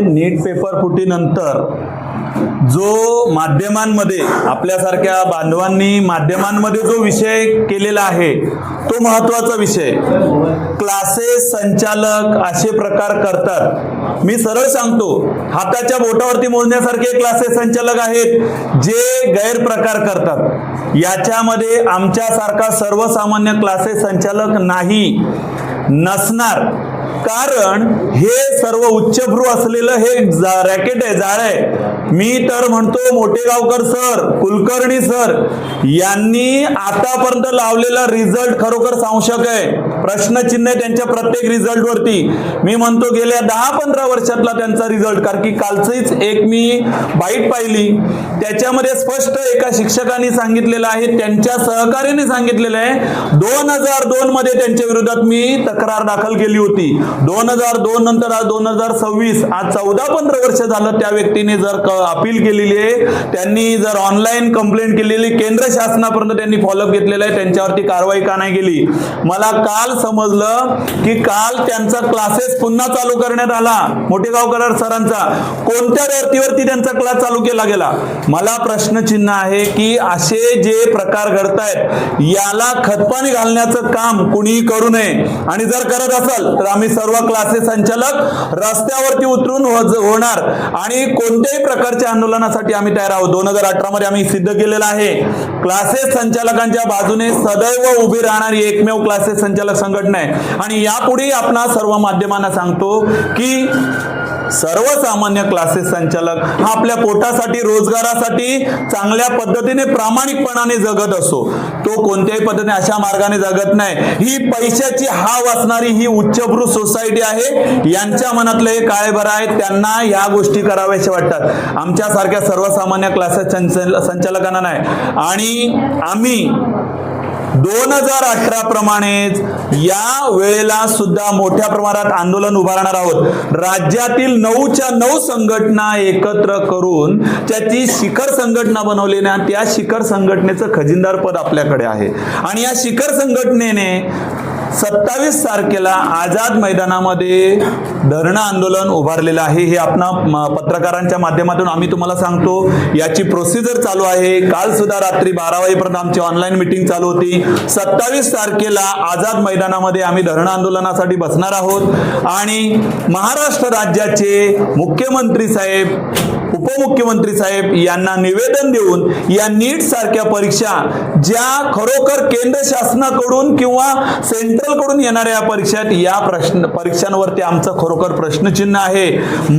नीट paper फुटीनंतर जो माध्यमांमध्ये आपल्यासारख्या बांधवांनी माध्यमांमध्ये जो विषय केलेला आहे तो महत्त्वाचा विषय, क्लासेस संचालक असे प्रकार करतात। मी सरळ सांगतो, हाताच्या बोटावरती मोजण्यासारखे क्लासेस संचालक आहेत जे गैरप्रकार करतात। याच्यामध्ये आमच्यासारखा सर्वसामान्य क्लासेस संचालक नाही, नसणार। कारण हे सर्व उच्चभ्रू असलेलं हे रॅकेट आहे, जाळ आहे। मी तर म्हणतो मोठेगावकर सर, कुलकर्णी सर यांनी आतापर्यंत लावलेला रिझल्ट खरोखर सांशक आहे, प्रश्नचिन्ह आहे त्यांच्या प्रत्येक रिझल्ट वरती। मी म्हणतो गेल्या 10-15 वर्षातला त्यांचा रिझल्ट, कारण की कालचीच एक मी बाईट पाहिली, त्याच्यामध्ये स्पष्ट एका शिक्षकांनी सांगितलेलं आहे, त्यांच्या सहकार्याने सांगितलेलं आहे 2002 मध्ये त्यांच्या विरोधात मी तक्रार दाखल केली होती। 2002 नंतर आज 2026, आज 14-15 वर्ष झालं त्या व्यक्तीने जर अपील केलेली आहे, त्यांनी जर ऑनलाईन कंप्लेंट केलेली, केंद्र शासनापर्यंत त्यांनी फॉलोअप घेतलेला आहे, त्यांच्यावरती कारवाई का नाही केली? मला काल समजलं की काल त्यांचा क्लासेस पुन्हा चालू करण्यात आला, मोठेगावकर सरांचा। कोणत्या धर्तीवरती त्यांचा क्लास चालू केला गेला? मला प्रश्नचिन्ह आहे की असे जे प्रकार घडतायत याला खतपाणी घालण्याचं काम कुणीही करू नये। आणि जर करत असाल तर आम्ही सर्व क्लासेस संचालक रस्त्यावरती उतरून होणार आणि कोणत्याही प्रकारच्या आंदोलनासाठी आम्ही तयार आहोत। 2018 मध्ये आम्ही सिद्ध केलेलं आहे, क्लासेस संचालकांच्या बाजूने सदैव उभी राहणारी एकमेव क्लासेस संचालक संघटना आहे। आणि यापुढे आपणा सर्व माध्यमांना सांगतो की सर्वसामान्य क्लासेस संचालक हा आपल्या पोटासाठी, रोजगारासाठी चांगल्या पद्धतीने प्रामाणिकपणाने जगत असो, तो कोणत्याही पद्धतीने अशा मार्गाने जगत नाही। ही पैशाची हाव असणारी ही उच्चभ्रू सोसायटी आहे, यांच्या मनातले हे काळेभर आहेत, त्यांना ह्या गोष्टी कराव्याशा वाटतात, आमच्यासारख्या सर्वसामान्य क्लासेस संचालकांना नाही। आणि आम्ही 2018 प्रमाणेच या वेळेला सुद्धा मोठ्या प्रमाणात आंदोलन उभारणार आहोत। राज्यातील 9च्या 9 संघटना एकत्र करून त्याची शिखर संघटना बनवली ना, त्या शिखर संघटनेचं खजिनदार पद आपल्याकडे आहे। आणि या शिखर संघटनेने 27 तारखेला आझाद मैदानामध्ये धरणं आंदोलन उभारलेलं आहे। हे आपणा पत्रकारांच्या माध्यमातून आम्ही तुम्हाला सांगतो, याची प्रोसिजर चालू आहे। काल सुद्धा रात्री 12 वाजेपर्यंत आमची ऑनलाईन मीटिंग चालू होती। 27 तारखेला आझाद मैदानामध्ये आम्ही धरणं आंदोलनासाठी बसणार आहोत आणि महाराष्ट्र राज्याचे मुख्यमंत्री साहेब, उपमुख्यमंत्री साहेब यांना निवेदन देऊन या नीट सारख्या परीक्षा, ज्या खरोखर केंद्र शासनाकडून किंवा सेंट्रल कडून येणाऱ्या परीक्षात, या परीक्षांवरती आमचं खरोखर प्रश्नचिन्ह आहे।